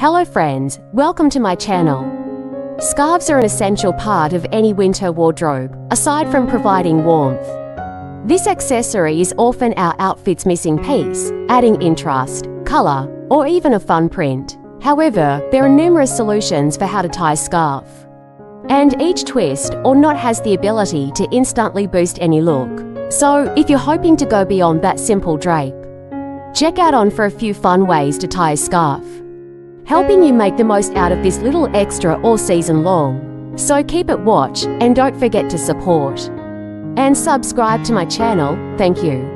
Hello friends, welcome to my channel. Scarves are an essential part of any winter wardrobe, aside from providing warmth. This accessory is often our outfit's missing piece, adding interest, color, or even a fun print. However, there are numerous solutions for how to tie a scarf. And each twist or knot has the ability to instantly boost any look. So, if you're hoping to go beyond that simple drape, check out on for a few fun ways to tie a scarf, helping you make the most out of this little extra all season long. So keep it watch and don't forget to support and subscribe to my channel. Thank you.